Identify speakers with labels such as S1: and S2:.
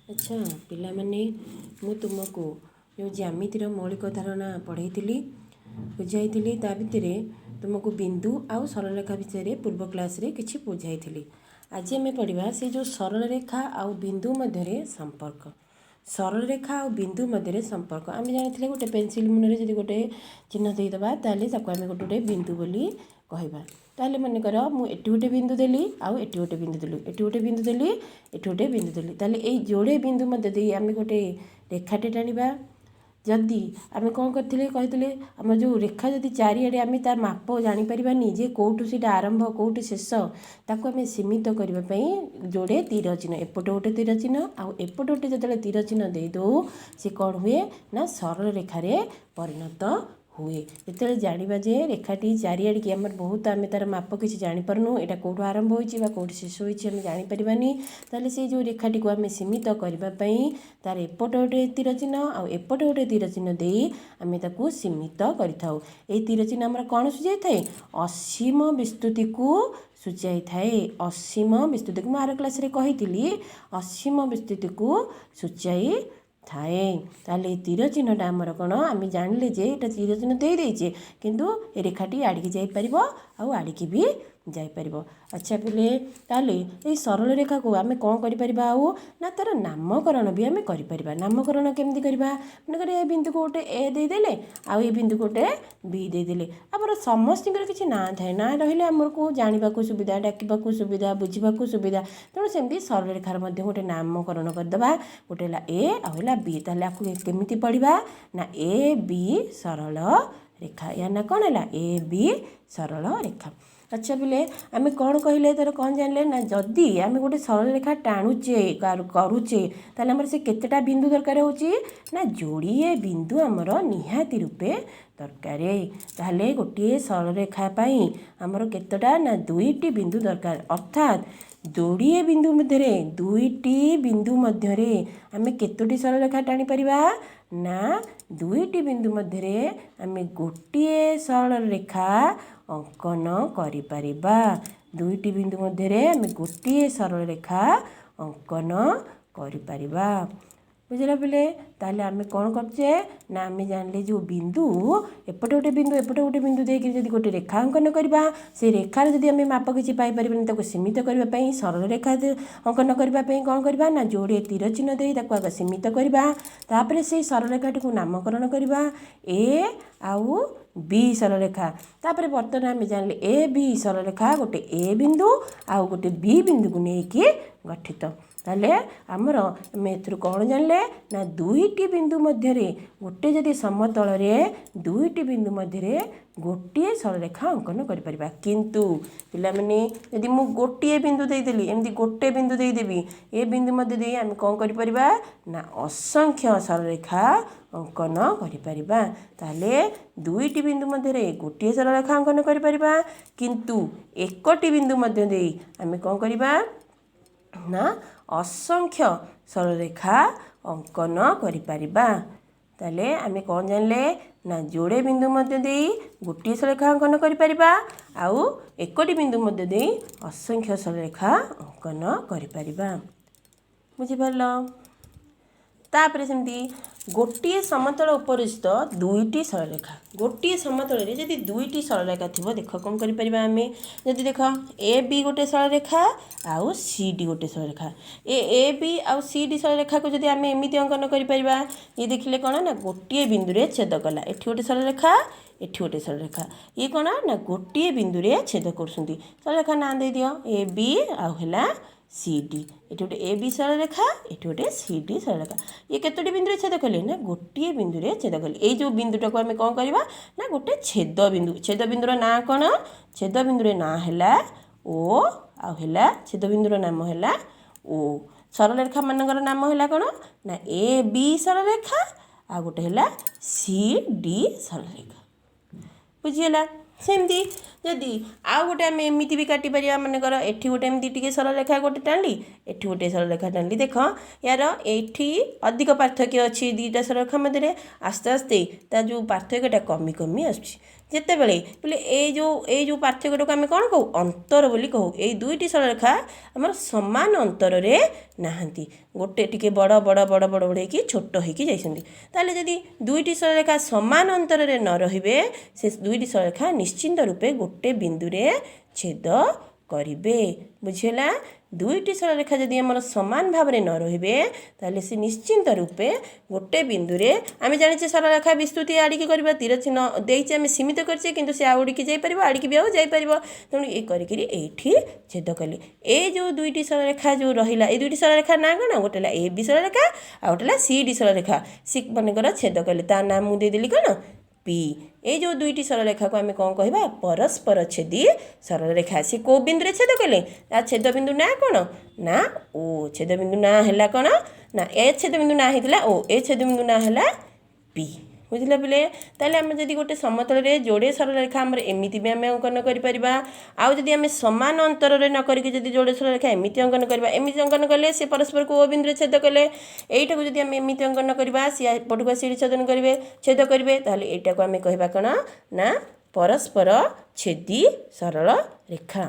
S1: अच्छा पिला माने मु तुमको जो ज्यामितिर मौलिक धारणा पढ़ाई बुझाई ता भितर तुमको बिंदु आउ सरल रेखा विषय पूर्व क्लास रे किछि बुझाई। आज आम पढ़ा से जो सरल रेखा आउ बिंदु मध्य संपर्क। सरल रेखा और बिंदु मध्य संपर्क आम जानी गोटे पेनसिल मुन जब गोटे चिन्ह देदेबा ताले आम गोटे गोटे बिंदु बोली कहवा। ताले मन कर मुझे गोटे बिंदु देली आउ एटी गोटे बिंदु देली एटी गोटे बिंदु देली एटी गोटे बिंदु देली ताले ए जोड़े बिंदु मध्य दे आम गोटे रेखाटे टाणीबा। जदि आम कौन करते आम जो रेखा जदि चारिआडे आम तार माप जानीपारानी जे कौटू से आरंभ कौटू शेष ताको आम सीमित करने जोड़े तीर चिन्ह एपटे गोटे तीर चिन्ह आउ एपटे गोटे जो तीर चिन्ह दे दो सी कौन हुए ना सरल रेखार परिणत हुए। जो जाना जे रेखाटी चारिआड़ की आम बहुत आम तार माप किसी जापरनु यहाँ कौटू आरंभ हो कौटू शेष हो जानीपारानी ताले से जो रेखाटी को आम सीमित करने तार एपट गोटे तीर चिन्ह आउ एपट गोटे तीर चिन्ह दे आम ताकू सीमित करिथाउ। ए तीर चिन्ह आमर कौन सूचाई थाए असीम विस्तृति को सूचाई थाए। असीम विस्तृति को आर क्लास रे कही असीम विस्तृति को सूचाई थाए। ताले तीर चिन्हटा आमर कौन आम जानिले जे एटा तीर चिन्ह दे देइछे किंतु ए रेखाटी आड़िकी जाई परिबो आउ आड़िकी भी जाई परिबो। अच्छा पिले ताले ए सरल रेखा को आम कौन करि परिबा आउ ना तार नामकरण भी आम करि परिबा। नामकरण केमती करबा मन ए बिंदु को गोटे ए दे देले आउ ए बिंदु को गोटे बी दे देले आमर समस्तिंकर किछि ना थाए ना रहिले आमर को जानिबा को सुविधा डाकिबा को सुविधा बुझिबा को सुविधा तेणु सेमती सरल रेखार मध्ये गोटे नामकरण करदबा गोटे हला ए आउ हला बी ताले आकु केमिति पढ़िबा ना ए बी सरल रेखा या ना कौन है ए बी सरल रेखा। अच्छा बोले आम कौन कहले तर कौन जानले ना जदि आम गोटे सरल रेखा टाणुचे करुचे ताले हमर से केतेटा बिंदु दरकार होची ना जोड़िए बिंदु आमर निहाती रूपे दरकार। ताले गोटे सरल रेखा पाई आमर केतेटा ना दुईटी बिंदु दरकार अर्थात जोड़िए बिंदु मध्य दुईटी बिंदु मध्य आम केतोटी सरल रेखा टाणी परिबा ना दुईटी बिंदु मध्य आम गोटे सरल रेखा अंकन करि परिबा। दुईटी बिंदु मध्य आम गोटे सरल रेखा अंकन करि परिबा। बुझला बोले ताले आम कौन करचे ना आम जानले जो बिंदु एपटे गोटे बिंदु देके जदि गोटे रेखा अंकन करबा से रेखार जदि आम माप किछि पाई परिबनि ताको सीमित करबा पई सरल रेखा अंकन करबा पई कौन करबा ना जोड़े तीर चिन्ह देई ताको आगे सीमित करबा तापरे से सरल रेखाटी को नामकरण करबा ए आउ बी सरल रेखा। तापरे बर्तमान आम जानले ए बी सरल रेखा गोटे ए बिंदु आउ गोटे बी बिंदु को लेकिन गठित। ताले आमर आम एथुरु कौन जानले ना दुईटी बिंदु मध्य गोटे जदि समतल रे दुईटी बिंदु मध्य गोटे सरल रेखा अंकन करि परिबा किंतु पिला माने यदि मु गोटे बिंदु दे देली एमदी गोटे बिंदु दे देबी ए बिंदु मध्य दे आम कौन करि परिबा ना असंख्य सरल रेखा अंकन करि परिबा। ताले दुईटी बिंदु मध्य गोटे सरल रेखा अंकन करि परिबा किंतु एकटी बिंदु मध्य दे आम कौन करिबा ना असंख्य सरल रेखा अंकन करि परिबा। ताले आम कौन जानले ना जोड़े बिंदु मध्य दे गोटे सरल रेखा अंकन करि परिबा आउ एकटी बिंदु मध्य दे असंख्य सरल रेखा अंकन करि परिबा। बुझि पारलो। तापरे सेमती गोटे समतल उपर स्थित दुईटी सरल रेखा गोटे समतल रे जदि दुईटी सरल रेखा थिबो देख कौन करि परिबा आमे जदि देख ए बी गोटे सरल रेखा आउ सी डी गोटे सरल रेखा ए बी आउ सी डी सरल रेखा को जदि आमे एमिति अंकन करि परिबा ये देखिले कोन ना गोटे बिंदु रे छेद कला एठी गोटे सरल रेखा एठी गोटे सरल रेखा ये कोन ना गोटे बिंदु रे छेद करसुंती सरल रेखा ना दे दियो ए बी आउ हला सी डी एठी गोटे ए बी सरल रेखा एठी गोटे सी डी सरल रेखा ये केतोटी बिंदु रे छेद कले ना गोटे बिंदु रे छेद कले ए जो बिंदुटा को आमे कोन करबा ना गोटे छेद बिंदुर ना कोन छेद बिंदुरे ना हैला ओ आ हैला छेद बिंदुर नाम हैला ओ सरल रेखा मानकर नाम हैला कोन ना ए बी सरल रेखा आ गोटे हैला सी डी सरल रेखा। बुझिला सेमती जदि आउ गोटे आम एमती भी काटी पारिबा मनकर एठी गोटे एमती टिके सरल रेखा गोटे टाणली एठी गोटे सरल रेखा टाणली देख यार एठी अधिक पार्थक्य अच्छी दुईटा सरल रेखा मध्य आस्ते आस्ते ता जो पार्थक्यटा कमी कमी आसुछि ଯେତେବେଳେ ବୋଲେ ଏଇ ଯେଉଁ ପାର୍ଥକ୍ୟଟାକୁ ଆମେ କ'ଣ କହୁ ଅନ୍ତର ବୋଲି କହୁ। ଏଇ ଦୁଇଟି ସରଳରେଖା ଆମର ସମାନ ଅନ୍ତରରେ ନାହାନ୍ତି, ଗୋଟେ ଟିକେ ବଡ଼ ବଡ଼ ବଡ଼ ବଡ଼ ବଡ଼ ହେଇକି ଛୋଟ ହେଇକି ଯାଇଛନ୍ତି। ତାହେଲେ ଯଦି ଦୁଇଟି ସରଳରେଖା ସମାନ ଅନ୍ତରରେ ନ ରହିବେ ସେ ଦୁଇଟି ସରଳରେଖା ନିଶ୍ଚିନ୍ତ ରୂପେ ଗୋଟେ ବିନ୍ଦୁରେ ଛେଦ କରିବେ। ବୁଝିହେଲା? ଦୁଇଟି ସରଳରେଖା ଯଦି ଆମର ସମାନ ଭାବରେ ନ ରହିବେ ତାହେଲେ ସେ ନିଶ୍ଚିନ୍ତ ରୂପେ ଗୋଟେ ବିନ୍ଦୁରେ, ଆମେ ଜାଣିଛେ ସରଳରେଖା ବିସ୍ତୃତି ଆଡ଼ିକି କରିବା, ତୀର ଚିହ୍ନ ଦେଇଛେ ଆମେ ସୀମିତ କରିଛେ, କିନ୍ତୁ ସେ ଆଉଡ଼ିକି ଯାଇପାରିବ, ଆଡ଼ିକି ବି ଆଉ ଯାଇପାରିବ। ତେଣୁ ଏ କରିକିରି ଏଇଠି ଛେଦ କଲେ। ଏ ଯେଉଁ ଦୁଇଟି ସରଳରେଖା ଯେଉଁ ରହିଲା, ଏଇ ଦୁଇଟି ସରଳରେଖା ନାଁ କ'ଣ? ଗୋଟେ ହେଲା ଏ ବି ସରଳରେଖା ଆଉ ଗୋଟେ ହେଲା ସି ଡି ସରଳରେଖା। ସି ମନେକର ଛେଦ କଲେ, ତା ନାଁ ମୁଁ ଦେଇଦେଲି କ'ଣ? ପି। এই ଯେଉଁ ଦୁଇଟି ସରଳରେଖାକୁ ଆମେ କ'ଣ କହିବା? ପରସ୍ପର ଛେଦୀ ସରଳରେଖା। ସେ କେଉଁ ବିନ୍ଦୁରେ ଛେଦ କଲେ? ତା ଛେଦ ବିନ୍ଦୁ ନାଁ କ'ଣ? ନା ଓ। ଛେଦ ବିନ୍ଦୁ ନାଁ ହେଲା କ'ଣ? ନା ଏ ଛେଦ ବିନ୍ଦୁ ନାଁ ହେଇଥିଲା ଓ, ଏ ଛେଦ ବିନ୍ଦୁ ନାଁ ହେଲା ପି। ବୁଝିଲା ପିଲେ? ତାହେଲେ ଆମେ ଯଦି ଗୋଟେ ସମତଳରେ ଯୋଡ଼େ ସରଳରେଖା ଆମର ଏମିତି ବି ଆମେ ଅଙ୍କନ କରିପାରିବା, ଆଉ ଯଦି ଆମେ ସମାନ ଅନ୍ତରରେ ନ କରିକି ଯଦି ଯୋଡ଼େ ସରଳରେଖା ଏମିତି ଅଙ୍କନ କରିବା, ଏମିତି ଅଙ୍କନ କଲେ ସେ ପରସ୍ପରକୁ ଓ ବିନ୍ଦୁରେ ଛେଦ କଲେ, ଏଇଟାକୁ ଯଦି ଆମେ ଏମିତି ଅଙ୍କନ କରିବା ସିଏ ଏପଟକୁ ଆସି ଛେଦ କରିବେ, ତାହେଲେ ଏଇଟାକୁ ଆମେ କହିବା କ'ଣ? ନା ପରସ୍ପର ଛେଦୀ ସରଳରେଖା।